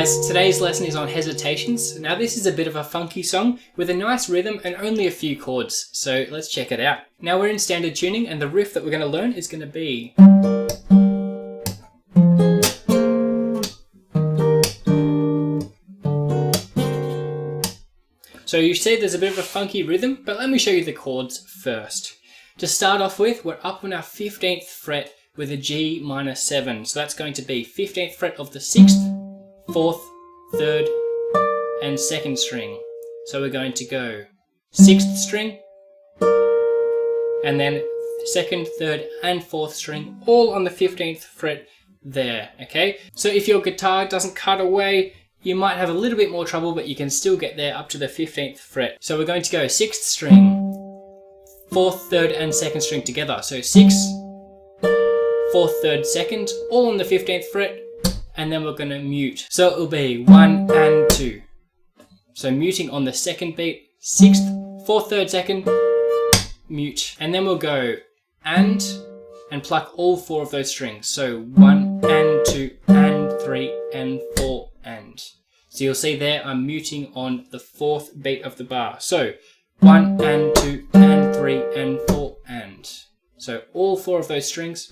guys, today's lesson is on hesitations. Now this is a bit of a funky song with a nice rhythm and only a few chords, so let's check it out. Now we're in standard tuning and the riff that we're going to learn is going to be... So you see there's a bit of a funky rhythm, but let me show you the chords first. To start off with, we're up on our 15th fret with a G minor 7. So that's going to be 15th fret of the 6th, 4th, 3rd and 2nd string. So we're going to go 6th string and then 2nd, 3rd and 4th string all on the 15th fret there, okay? So if your guitar doesn't cut away, you might have a little bit more trouble, but you can still get there up to the 15th fret. So we're going to go 6th string, 4th, 3rd and 2nd string together. So 6, 4th, 3rd, 2nd, all on the 15th fret, and then we're going to mute. So it will be 1 and 2. So muting on the 2nd beat, 6th, 4th, 3rd, 2nd, mute. And then we'll go and pluck all 4 of those strings. So 1 and 2 and 3 and 4 and. So you'll see there I'm muting on the 4th beat of the bar. So 1 and 2 and 3 and 4 and. So all 4 of those strings.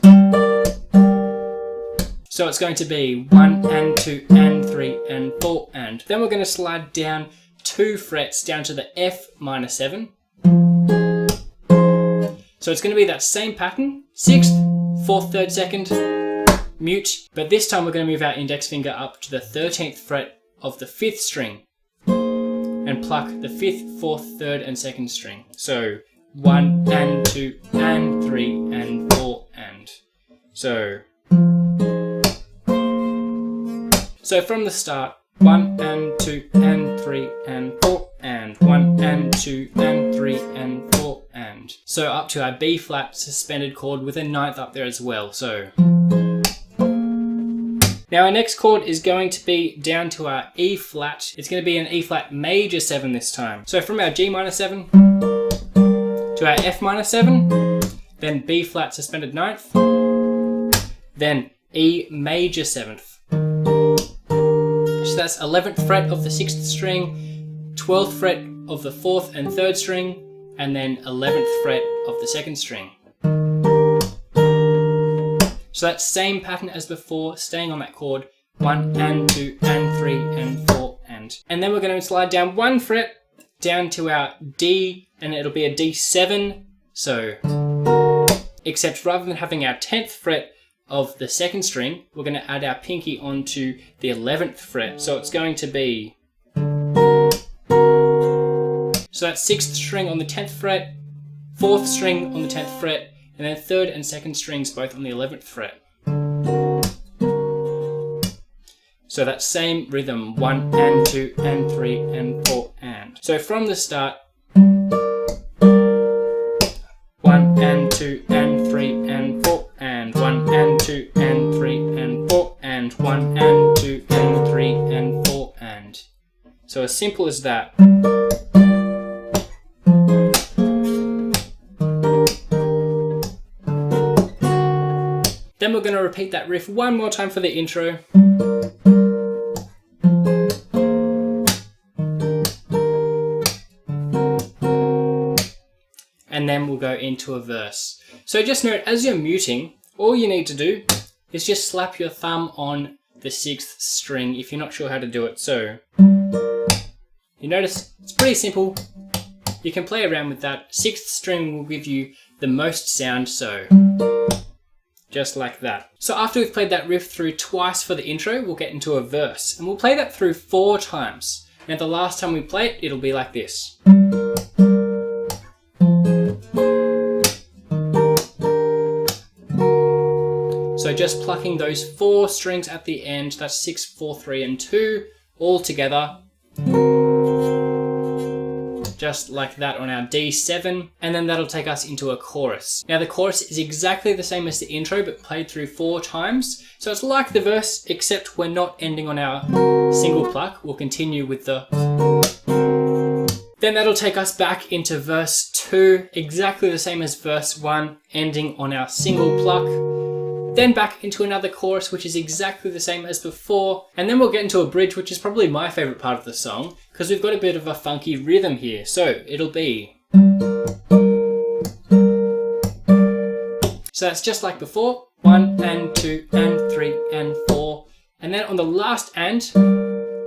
So it's going to be 1 and 2 and 3 and 4 and. Then we're going to slide down 2 frets down to the F minor 7. So it's going to be that same pattern, 6th, 4th, 3rd, 2nd, mute. But this time we're going to move our index finger up to the 13th fret of the 5th string and pluck the 5th, 4th, 3rd and 2nd string. So 1 and 2 and 3 and 4 and. So from the start, 1 and 2 and 3 and 4 and 1 and 2 and 3 and 4 and. So up to our B flat suspended chord with a 9th up there as well. So now our next chord is going to be down to our E flat. It's going to be an E flat major 7 this time. So from our G minor 7 to our F minor 7, then B flat suspended 9th, then E major 7th. So that's 11th fret of the 6th string, 12th fret of the 4th and 3rd string, and then 11th fret of the 2nd string. So that same pattern as before, staying on that chord, 1 and 2 and 3 and 4 and. And then we're going to slide down 1 fret down to our D, and it'll be a D7. So, except rather than having our 10th fret of the 2nd string, we're going to add our pinky onto the 11th fret. So it's going to be, so that's 6th string on the 10th fret, 4th string on the 10th fret, and then 3rd and 2nd strings both on the 11th fret. So that same rhythm, 1 and 2 and 3 and 4 and. So from the start, 1 and 2 and 3 and 4 and 1 and 2 and 3 and 4 and 1 and 2 and 3 and 4 and. So as simple as that. Then we're going to repeat that riff one more time for the intro. And then we'll go into a verse. So just note, as you're muting, all you need to do is just slap your thumb on the 6th string if you're not sure how to do it. So you notice it's pretty simple. You can play around with that. 6th string will give you the most sound, so just like that. So after we've played that riff through twice for the intro, we'll get into a verse. And we'll play that through 4 times. Now the last time we play it, it'll be like this. So just plucking those 4 strings at the end, that's 6, 4, 3 and 2, all together. Just like that on our D7, and then that'll take us into a chorus. Now the chorus is exactly the same as the intro, but played through 4 times. So it's like the verse, except we're not ending on our single pluck. We'll continue with the... Then that'll take us back into verse 2, exactly the same as verse 1, ending on our single pluck. then back into another chorus, which is exactly the same as before, and then we'll get into a bridge, which is probably my favourite part of the song, because we've got a bit of a funky rhythm here. So it'll be... So that's just like before, 1 and 2 and 3 and 4, and then on the last and,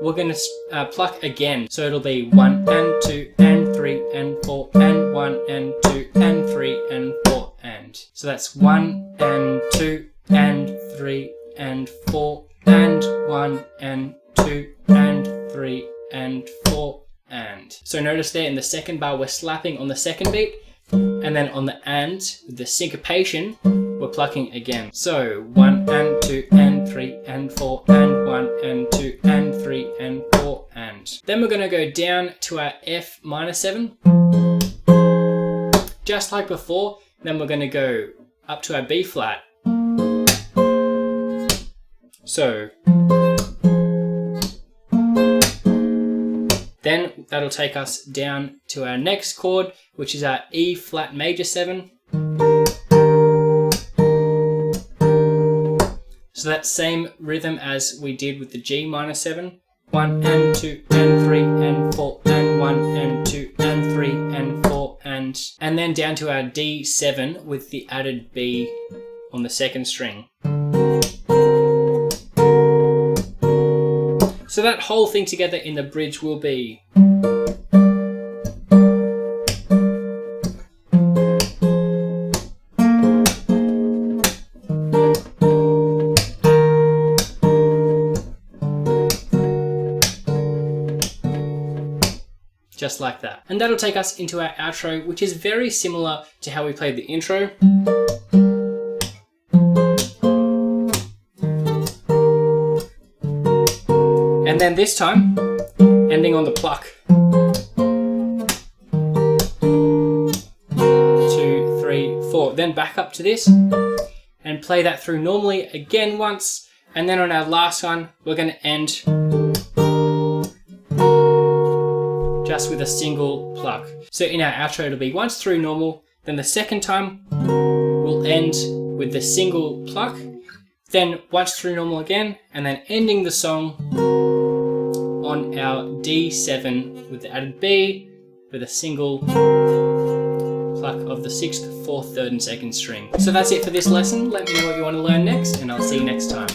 we're going to pluck again. So it'll be 1 and 2 and 3 and 4 and 1 and 2 and 3 and 4 and. So that's 1 and 2 and 3 and 4 and 1 and 2 and 3 and 4 and. So notice there in the second bar we're slapping on the second beat, and then on the and, with the syncopation, we're plucking again. So 1 and 2 and 3 and 4 and 1 and 2 and 3 and 4 and. Then we're going to go down to our F minor 7, just like before. Then we're going to go up to our B flat. So then that'll take us down to our next chord, which is our E flat major 7. So that same rhythm as we did with the G minor 7. 1 and 2 and 3 and 4 and 1 and 2 and 3 and 4 and then down to our D7 with the added B on the second string. So that whole thing together in the bridge will be... just like that. And that'll take us into our outro, which is very similar to how we played the intro. And then this time, ending on the pluck. 2, 3, 4. Then back up to this and play that through normally again once. And then on our last one, we're going to end just with a single pluck. So in our outro, it'll be once through normal. Then the second time, we'll end with the single pluck. Then once through normal again, and then ending the song on our D7 with the added B with a single pluck of the 6th, 4th, 3rd and 2nd string. So that's it for this lesson. Let me know what you want to learn next, and I'll see you next time.